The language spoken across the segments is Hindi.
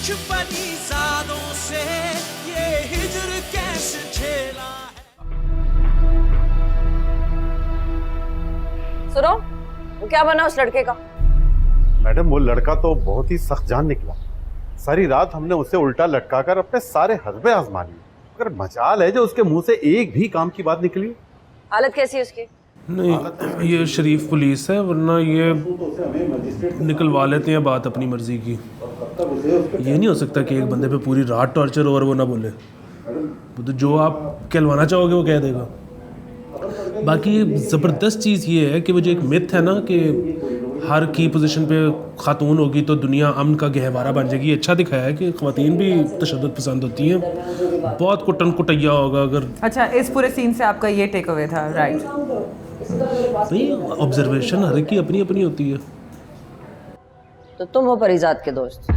कुछ परीज़ादों से ये हिज्र कैसे झेला है। सुनो, वो क्या बना उस लड़के का? मैडम वो लड़का तो बहुत ही सख्त जान निकला। सारी रात हमने उसे उल्टा लटकाकर अपने सारे हस्बे आजमा लिए, मगर मजाल है जो उसके मुंह से एक भी काम की बात निकली। हालत कैसी है उसकी? नहीं, ये शरीफ पुलिस है, वरना ये निकलवा लेते हैं बात अपनी मर्जी की। ये नहीं हो सकता कि एक बंदे पे पूरी रात टॉर्चर हो और वो ना बोले। वो तो जो आप कहलवाना चाहोगे वो कह देगा। बाकी ज़बरदस्त चीज़ ये है कि वो जो एक मिथ है ना कि हर की पोजीशन पे खातून होगी तो दुनिया अमन का गहवारा बन जाएगी, अच्छा दिखाया है कि ख़वातीन भी तशद्दुद पसंद होती हैं। बहुत कुटन कुटैया होगा अगर। अच्छा, इस पूरे सीन से आपका ये टेक अवे था, राइट? नहीं, ऑब्जर्वेशन हर एक की अपनी अपनी होती है। तो तुम हो परिजात के दोस्त,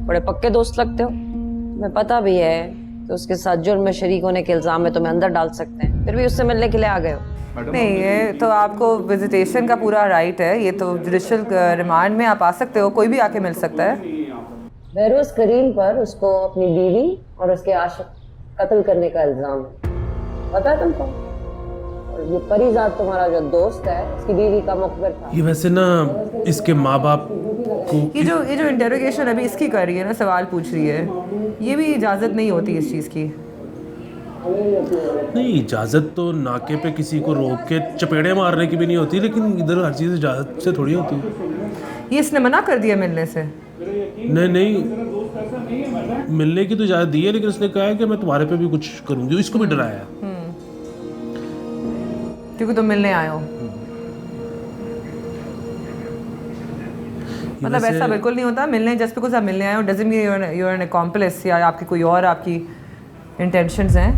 बड़े पक्के दोस्त लगते हो। तुम्हें पता भी है कि उसके साथ जुर्म में शरीक होने के इल्जाम में तुम्हें अंदर डाल सकते हैं, फिर भी उससे मिलने के लिए आ गए हो। नहीं, ये तो आपको विजिटेशन का पूरा राइट है। ये तो जुडिशल रिमांड में आप आ सकते हो, कोई भी आके मिल सकता है। बहरोज करीम पर उसको अपनी बीवी और उसके आशिक कत्ल करने का इल्जाम है, पता है तुमको? और ये परिजात तुम्हारा जो दोस्त है, उसकी बीवी का मुखबिर था। ये वैसे ना इसके माँ बाप को ये जो इंटेरोगेशन अभी इसकी कर रही है ना, सवाल पूछ रही है, ये भी इजाज़त नहीं होती इस चीज़ की। नहीं, इजाज़त तो नाके पे किसी को रोक के चपेड़े मारने की भी नहीं होती, लेकिन इधर हर चीज़ इजाज़त से थोड़ी होती है। ये इसने मना कर दिया मिलने से? नहीं, मिलने की तो इजाज़त दी है, लेकिन उसने कहा है कि मैं तुम्हारे पे भी कुछ करूँगी। इसको भी डराया है क्योंकि तुम मिलने आए हो। मतलब ऐसा बिल्कुल नहीं होता। मिलने जस्ट बिकॉज आप मिलने आए हो doesn't mean you are an accomplice या आपकी कोई और आपकी इंटेंशंस हैं।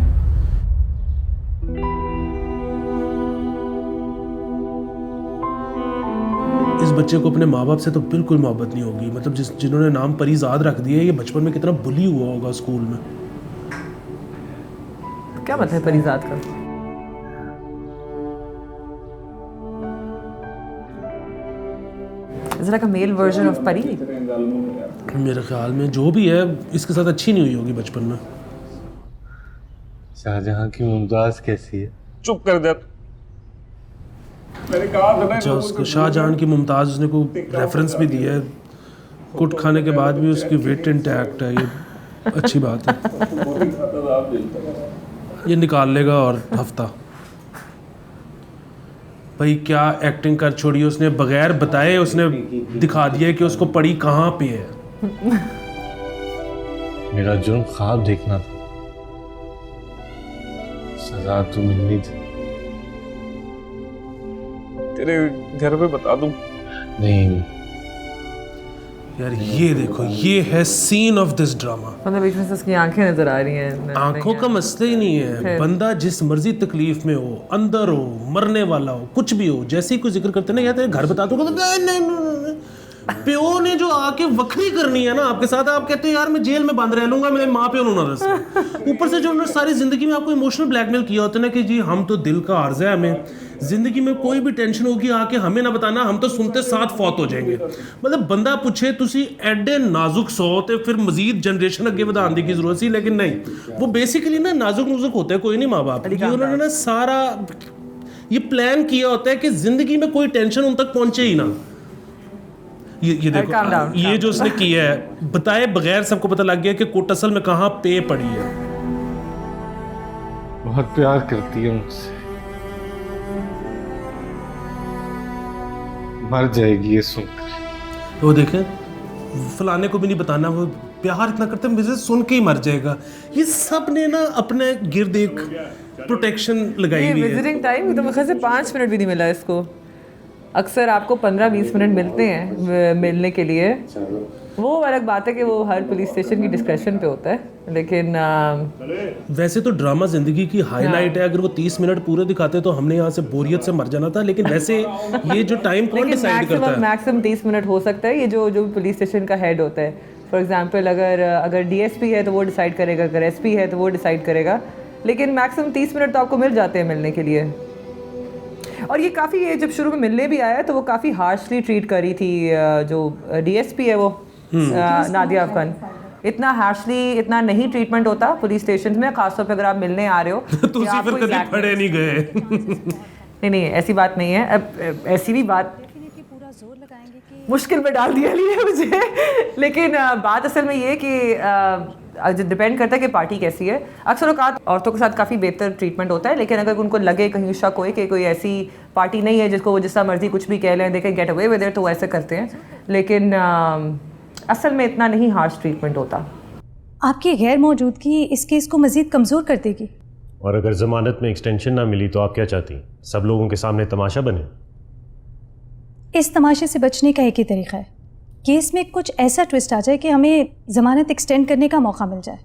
इस बच्चे को अपने माँ बाप से तो बिल्कुल मोहब्बत नहीं होगी। मतलब जिन्होंने नाम परिजाद रख दिया, ये बचपन में कितना बुली हुआ होगा स्कूल में। क्या मतलब है परिजात का? Is it like a male version of परी? मेरे ख्याल में जो भी है इसके साथ अच्छी नहीं हुई होगी बचपन में। शाहजहां की मुमताज कैसी है? चुप कर दे। मैंने कहा था ना। अच्छा, उसको शाहजहां की मुमताज़ उसने को रेफरेंस भी दिया है। कुट खाने के बाद भी उसकी वेट इंटैक्ट है, ये अच्छी बात है। ये निकाल लेगा और हफ्ता। भाई क्या एक्टिंग कर छोड़ी उसने, बगैर बताए उसने दिखा दिया कि उसको पड़ी कहाँ पे है। मेरा जुर्म ख्वाब देखना था, सजा तो मिलनी थी। तेरे घर पे बता दूं? नहीं यार ये देखो, ये है सीन ऑफ दिस ड्रामा। मतलब बीच में से उसकी आंखें नजर आ रही हैं। आंखों का मसला ही नहीं है, बंदा जिस मर्जी तकलीफ में हो, अंदर हो, मरने वाला हो, कुछ भी हो, जैसे ही कोई जिक्र करते ना, या तेरे घर बता दो, नहीं प्यो ने जो आके वक्री करनी है ना आपके साथ, आप कहते हैं यार मैं जेल में बंद रह लूंगा, मेरे माँ प्यो ना दस। ऊपर से जो उन्होंने सारी जिंदगी में आपको इमोशनल ब्लैकमेल किया होता है ना कि जी हम तो दिल का आर्ज़ा है, हमें जिंदगी में कोई भी टेंशन होगी आके हमें ना बताना, हम तो सुनते साथ फौत हो जाएंगे। मतलब बंदा पूछे तुसी एडे नाजुक सो ते फिर मजीद जनरेशन अगे बढ़ाने की जरूरत सी, लेकिन नहीं, वो बेसिकली ना नाजुक होते हैं कोई नहीं माँ बाप। उन्होंने ना सारा ये प्लान किया होता है कि जिंदगी में कोई टेंशन उन तक पहुंचे ही ना। ये देखो, ये जो उसने किया है बताए बगैर सबको पता लग गया कि कोट असल में कहाँ पे पड़ी है। बहुत प्यार करती है मुझसे, मर जाएगी ये सुनकर। वो देखे फलाने को भी नहीं बताना, वो प्यार इतना करते हैं मुझे सुन के ही मर जाएगा। ये सब ने ना अपने गिर्द एक प्रोटेक्शन लगाई हुई है। विजिटिंग टाइम तो मुझे 5 मिनट भी नहीं मिला इसको। अक्सर आपको 15-20 मिनट मिलते हैं मिलने के लिए। वो अलग बात है कि वो हर पुलिस स्टेशन की डिस्क्रिप्शन पे होता है, लेकिन वैसे तो ड्रामा जिंदगी की हाईलाइट है। अगर वो 30 मिनट पूरे दिखाते तो हमने यहाँ से बोरियत से मर जाना था, लेकिन वैसे ये जो टाइम कौन डिसाइड करता है? मैक्सिमम 30 मिनट हो सकता है। ये जो पुलिस स्टेशन का हेड होता है, फॉर एग्जांपल अगर डीएसपी है तो वो डिसाइड करेगा, अगर एसपी है तो वो डिसाइड करेगा, लेकिन मैक्सिमम 30 मिनट तो आपको मिल जाते हैं मिलने के लिए। और ये काफ़ी, ये जब शुरू में मिलने भी आया तो वो काफ़ी हार्शली ट्रीट करी थी जो डीएसपी है वो, नादिया अफगान। इतना हार्शली इतना नहीं ट्रीटमेंट होता पुलिस स्टेशन में, खासतौर पे अगर आप मिलने आ रहे हो तो उसी फिर कभी पढ़े नहीं गए। नहीं ऐसी बात नहीं है। अब ऐसी भी बात मुश्किल में डाल दिया लिए मुझे लेकिन बात असल में ये कि डिपेंड करता है कि पार्टी कैसी है। अक्सर औकात औरतों के साथ काफ़ी बेहतर ट्रीटमेंट होता है, लेकिन अगर उनको लगे कहीं शक हो कि कोई ऐसी पार्टी नहीं है जिसको वो जिस तरह मर्जी कुछ भी कह लें, देखें गेट अवे विद इट, तो वो ऐसे करते हैं। लेकिन असल में इतना नहीं हार्श ट्रीटमेंट होता। आपकी गैर मौजूदगी इस केस को मज़ीद कमज़ोर कर देगी। और अगर ज़मानत में एक्सटेंशन ना मिली तो आप क्या चाहती? सब लोगों के सामने तमाशा बने? इस तमाशे से बचने का एक ही तरीका है, केस में कुछ ऐसा ट्विस्ट आ जाए कि हमें ज़मानत एक्सटेंड करने का मौका मिल जाए।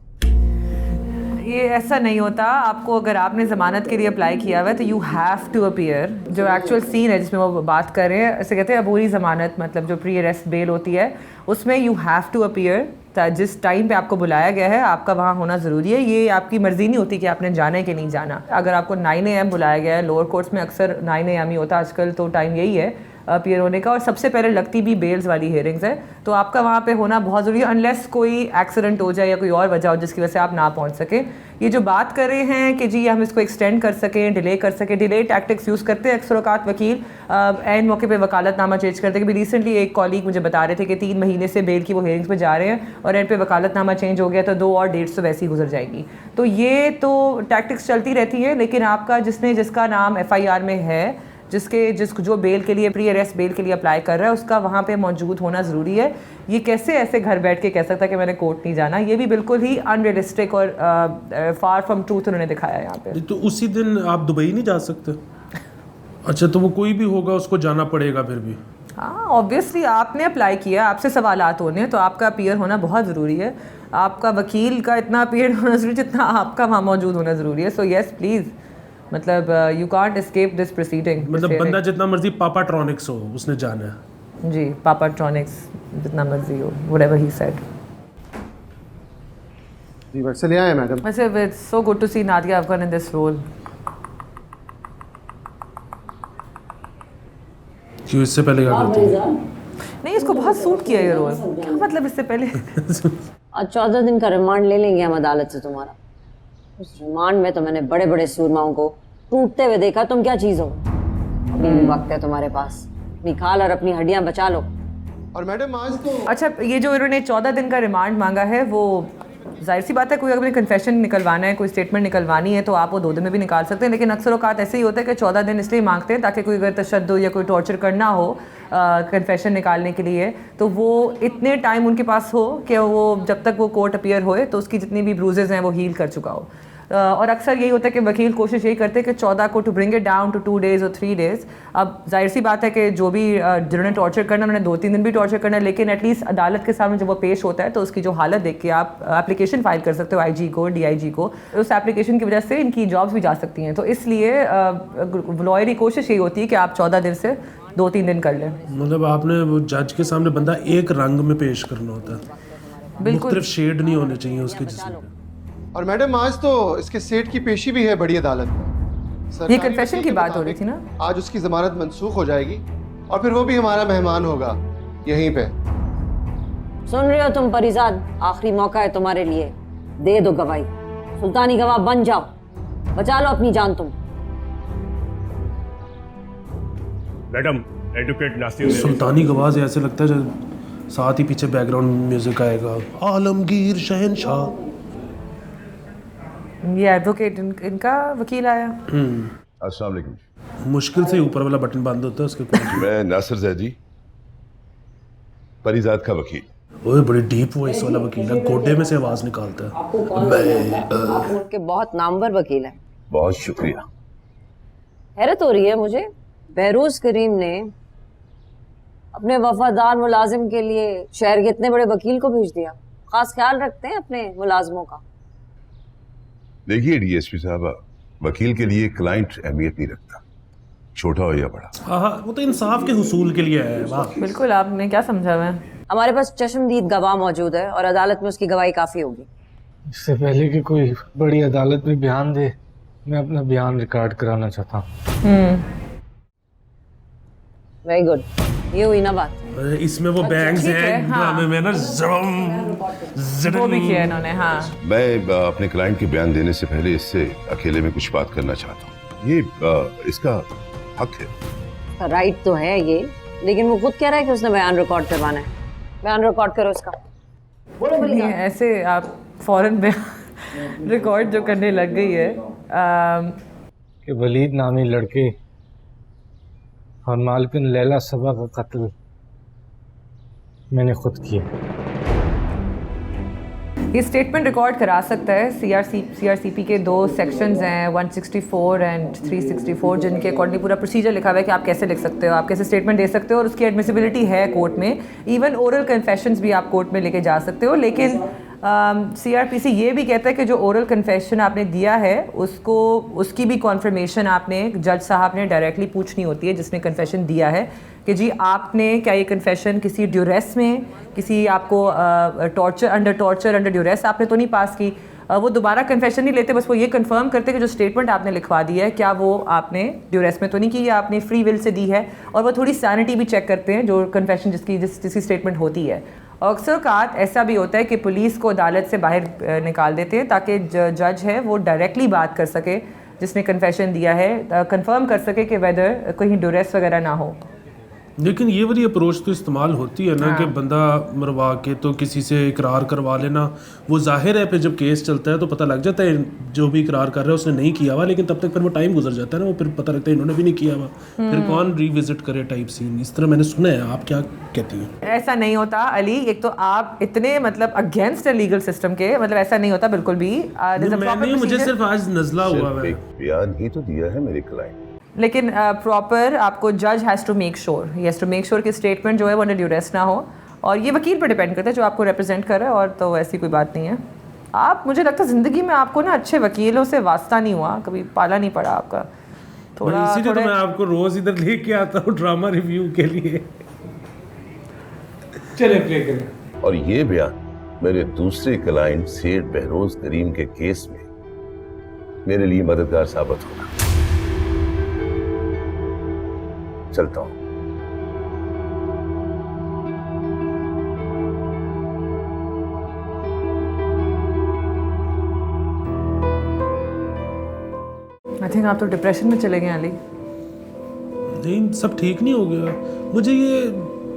ये ऐसा नहीं होता। आपको अगर आपने ज़मानत के लिए अप्लाई किया हुआ है तो यू हैव टू अपीयर। जो एक्चुअल सीन है जिसमें वो बात कर रहे हैं, इसे कहते हैं अबूरी ज़मानत, मतलब जो प्री अरेस्ट बेल होती है, उसमें यू हैव टू अपीयर। जिस टाइम पे आपको बुलाया गया है आपका वहाँ होना ज़रूरी है। ये आपकी मर्ज़ी नहीं होती कि आपने जाना है कि नहीं जाना। अगर आपको 9 AM बुलाया गया है, लोअर कोर्ट्स में अक्सर 9 AM ही होता आजकल, तो टाइम यही है अपीयर होने का, और सबसे पहले लगती भी बेल्स वाली हेयरिंग्स है, तो आपका वहाँ पे होना बहुत ज़रूरी है, अनलेस कोई एक्सीडेंट हो जाए या कोई और वजह हो जिसकी वजह से आप ना पहुँच सकें। ये जो बात कर रहे हैं कि जी हम इसको एक्सटेंड कर सकें, डिले कर सकें, डिले टैक्टिक्स यूज़ करते हैं अक्सर औकात वकील। एन मौके पे वकालतनामा चेंज करते हैं। कि रिसेंटली एक कॉलीग मुझे बता रहे थे कि 3 महीने से बेल की वो हेयरिंग्स पे जा रहे हैं और एंड पे वकालतनामा चेंज हो गया तो 2 और डेट्स तो वैसे ही गुजर जाएंगी। तो ये तो टैक्टिक्स चलती रहती हैं, लेकिन आपका जिसका नाम FIR में है, जो बेल के लिए प्री अरेस्ट बेल के लिए अप्लाई कर रहा है, उसका वहाँ पे मौजूद होना ज़रूरी है। ये कैसे ऐसे घर बैठ के कह सकता है कि मैंने कोर्ट नहीं जाना? ये भी बिल्कुल ही अनरियलिस्टिक और फार फ्रॉम ट्रूथ उन्होंने दिखाया है यहाँ पे। तो उसी दिन आप दुबई नहीं जा सकते? अच्छा, तो वो कोई भी होगा उसको जाना पड़ेगा फिर भी? हाँ, ऑब्वियसली आपने अप्लाई किया, आपसे सवालात होने, तो आपका अपीयर होना बहुत ज़रूरी है। आपका वकील का इतना अपीयर होना ज़रूरी जितना आपका वहाँ मौजूद होना ज़रूरी है। सो येस प्लीज़, मतलब you can't escape this proceeding. मतलब बंदा जितना मर्जी पापाट्रॉनिक्स हो उसने जाना है। जी, पापाट्रॉनिक्स जितना मर्जी हो, व्हाटएवर ही सेड। जी वैसे ले आए मैडम। वैसे it's so good to see Nadia Afghan in this role. क्यों, इससे पहले क्या करती थी? नहीं, इसको बहुत सूट किया ये रोल। क्या मतलब इससे पहले? आज 14 दिन का रिमांड ले लेंगे हम अदालत से तुम्हारा। उस रिमांड में तो मैंने बड़े बड़े सूरमाओं को टूटते हुए देखा। तुम क्या चीज हो? अभी भी वक्त है तुम्हारे पास, अपनी खाल और अपनी हड्डियां बचा लो। और मैडम आज तो अच्छा, ये जो इन्होंने 14 दिन का रिमांड मांगा है, वो जाहिर सी बात है, कोई अगर कन्फेशन निकलवाना है, कोई स्टेटमेंट निकलवानी है, तो आप वो 2 दिन में भी निकाल सकते हैं। लेकिन अक्सर औकात ऐसे ही होता है कि 14 दिन इसलिए मांगते हैं ताकि कोई अगर तशद्दुद या कोई टॉर्चर करना हो कन्फेशन निकालने के लिए, तो वो इतने टाइम उनके पास हो कि वो जब तक वो कोर्ट अपीयर होए तो उसकी जितनी भी ब्रूजेज हैं वो हील कर चुका हो। और अक्सर यही होता है कि वकील कोशिश यही करते हैं कि 14 को to bring it down to 2 days और 3 days। अब जाहिर सी बात है कि जो भी जिन्होंने टॉर्चर करना उन्होंने 2-3 दिन भी टॉर्चर करना है, लेकिन एटलीस्ट अदालत के सामने जब वो पेश होता है तो उसकी जो हालत देख के आप एप्लीकेशन फाइल कर सकते हो IG को, DIG को। उस एप्लीकेशन की वजह से इनकी जॉब्स भी जा सकती हैं। तो इसलिए लॉयर की कोशिश यही होती है कि आप 14 दिन से 2-3 दिन कर लें। मतलब आपने वो जज के सामने बंदा एक रंग में पेश करना होता है, बिल्कुल मुख्तलिफ शेड नहीं होने चाहिए उसके जिस्म में। और मैडम आज तो इसके सेठ की पेशी भी है बड़ी अदालत में। ये कन्फेशन की बात हो रही थी ना? आज उसकी जमानत मंसूख हो जाएगी और फिर वो भी हमारा मेहमान होगा यहीं पे। सुन रहे हो तुम परिजाद? आखिरी मौका है तुम्हारे लिए, दे दो गवाही, सुल्तानी गवाह बन जाओ, बचा लो अपनी जान तुम। मैडम, एडवोकेट नासिर सुल्तानी गवाह से ऐसे लगता है जब साथ ही पीछे बैकग्राउंड म्यूजिक आएगा, आलमगीर शहनशाह। ये एडवोकेट इनका वकील आया। अस्सलाम वालेकुम। मुश्किल से ऊपर वाला बटन बंद होता है उसके ऊपर। मैं नासिर जैदी, परिजात का वकील। ओए, बड़ी डीप वॉइस वाला वकील है, गोडे में से आवाज निकालता है। आप मुल्क के बहुत नामवर वकील हैं। बहुत शुक्रिया। हैरत हो रही है मुझे, बहरोज करीम ने अपने वफादार मुलाजिम के लिए शहर के इतने बड़े वकील को भेज दिया। खास ख्याल रखते हैं अपने मुलाजमों का। देखिए DSP साहब, वकील के लिए क्लाइंट अहमियत नहीं रखता, छोटा हो या बड़ा। हाँ, वो तो इंसाफ के हुसूल के लिए है। वाह, बिल्कुल, आपने क्या समझा हुआ है? हमारे पास चश्मदीद गवाह मौजूद है और अदालत में उसकी गवाही काफी होगी। इससे पहले कि कोई बड़ी अदालत में बयान दे, मैं अपना बयान रिकॉर्ड कराना चाहता हूँ। वेरी गुड, ये हुई ना बात। इसमें वो बैंग्स ठीक है, हैं हाँ। ड्रामे में ना वो भी किया इन्होंने, हाँ। मैं अपने क्लाइंट के बयान देने से पहले इससे अकेले में कुछ बात करना चाहता हूँ। ये इसका हक है। राइट तो है ये, लेकिन वो खुद कह रहा है कि उसने बयान रिकॉर्ड करवाना है। बयान रिकॉर्ड करो उसका। नहीं, ऐसे आप फौरन बयान रिकॉर्ड जो करने लग गई है। कि वलीद नामी लड़के और मालकिन लैला सबा का कत्ल मैंने खुद किया। ये स्टेटमेंट रिकॉर्ड करा सकता है। सीआरसीपी के 2 सेक्शंस हैं, 164 एंड 364, जिनके अकॉर्डिंग पूरा प्रोसीजर लिखा हुआ है कि आप कैसे लिख सकते हो, आप कैसे स्टेटमेंट दे सकते हो, और उसकी एडमिसिबिलिटी है कोर्ट में। इवन ओरल कन्फेशंस भी आप कोर्ट में लेके जा सकते हो। लेकिन सीआरपीसी ये भी कहता है कि जो ओरल कन्फेशन आपने दिया है उसकी भी कॉन्फर्मेशन आपने जज साहब ने डायरेक्टली पूछनी होती है, जिसने कन्फेशन दिया है, कि जी आपने क्या ये कन्फेशन किसी ड्यूरेस में, किसी आपको टॉर्चर अंडर ड्यूरेस आपने तो नहीं पास की। वो दोबारा कन्फेशन नहीं लेते, बस वो ये कंफर्म करते कि जो स्टेटमेंट आपने लिखवा दी है क्या वो आपने ड्यूरेस में तो नहीं की या आपने फ्री विल से दी है। और वो थोड़ी सैनिटी भी चेक करते हैं जो कन्फेशन जिसकी स्टेटमेंट होती है। अक्सर कात ऐसा भी होता है कि पुलिस को अदालत से बाहर निकाल देते हैं ताकि जज है वो डायरेक्टली बात कर सके, जिसने कन्फेशन दिया है, कंफर्म कर सके कि वेदर कहीं ड्यूरेस वगैरह ना हो। लेकिन ये वाली अप्रोच तो इस्तेमाल होती है ना, हाँ। कि बंदा मरवा के तो किसी से इकरार करवा लेना, वो जाहिर है फिर जब केस चलता है तो पता लग जाता है जो भी इकरार कर रहा है उसने नहीं किया हुआ, लेकिन तब तक फिर वो टाइम गुजर जाता है ना, वो फिर पता लगता है इन्होंने भी नहीं किया हुआ, फिर कौन रिविजिट करे टाइप सीन। इस तरह मैंने सुना है। आप क्या कहती हैं? ऐसा नहीं होता अली, एक तो आप इतने मतलब अगेंस्ट लीगल सिस्टम के, मतलब ऐसा नहीं होता बिल्कुल भी। मैंने मुझे सिर्फ आज नजला हुआ है। एक बयान ही तो दिया है मेरे क्लाइंट। लेकिन प्रॉपर आपको जज हैज़ टू मेक श्योर कि स्टेटमेंट जो है वो अंडर ड्यूरेस ना हो, और ये वकील पर डिपेंड करता है जो आपको रिप्रेजेंट कर रहा है, और तो ऐसी कोई बात नहीं है। आप, मुझे लगता है ज़िंदगी में आपको ना अच्छे वकीलों से वास्ता नहीं हुआ, कभी पाला नहीं पड़ा आपका थोड़ा। इसीलिए तो मैं आपको रोज इधर लेके आता हूँ ड्रामा रिव्यू के लिए। चले प्ले करें। और ये बयान मेरे दूसरे क्लाइंट सेठ बहरोज करीम के केस में मेरे लिए मददगार साबित होगा। चलता हूं। आई थिंक आप तो डिप्रेशन में चले गए अली। नहीं, सब ठीक नहीं हो गया। मुझे ये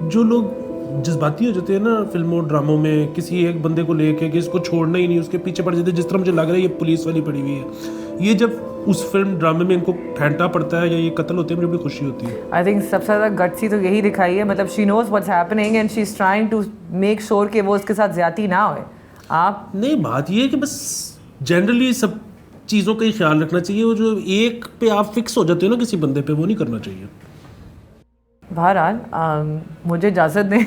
जो लोग जज्बाती हो जाते हैं ना फिल्मों ड्रामों में, किसी एक बंदे को लेके कि इसको छोड़ना ही नहीं, उसके पीछे पड़ जाते हैं, जिस तरह मुझे लग रहा है ये पुलिस वाली पड़ी हुई है। ये जब उस फिल्म ड्रामे में इनको फेंटा पड़ता है या ये कत्ल होते हैं, मुझे बड़ी खुशी होती है। आई थिंक सबसे ज़्यादा गट्सी तो यही दिखाई है, मतलब she knows what's happening and she is trying to make sure कि वो उसके साथ ज्यादती ना होए। आप नहीं, बात ये है कि बस जनरली सब चीज़ों का ही ख्याल रखना चाहिए। वो जो एक पे आप फिक्स हो जाते हो ना किसी बंदे पे, वो नहीं करना चाहिए। बहरहाल मुझे इजाज़त दें।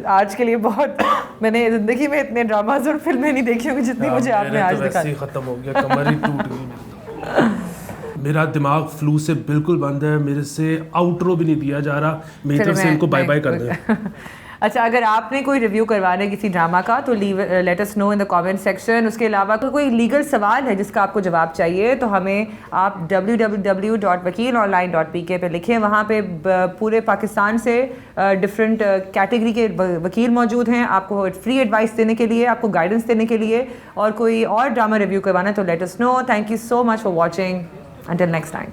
आज के लिए बहुत, मैंने ज़िंदगी में इतने ड्रामाज और फिल्में नहीं देखी होंगी जितनी मुझे आपने आज दिखाई। ख़त्म हो गया, कमर ही टूट गई। मेरा दिमाग फ्लू से बिल्कुल बंद है, मेरे से आउटरो भी नहीं दिया जा रहा। मेरी तरफ से इनको बाय बाय कर दें। अच्छा, अगर आपने कोई रिव्यू करवाना है किसी ड्रामा का तो let us know in the comment section. उसके अलावा कोई लीगल सवाल है जिसका आपको जवाब चाहिए तो हमें आप www.wakilonline.pk पे लिखें। वहाँ पे पूरे पाकिस्तान से डिफरेंट कैटेगरी के वकील मौजूद हैं आपको फ्री एडवाइस देने के लिए, आपको गाइडेंस देने के लिए। और कोई और ड्रामा रिव्यू करवाना है तो let us know. Thank you so much for watching. Until next time.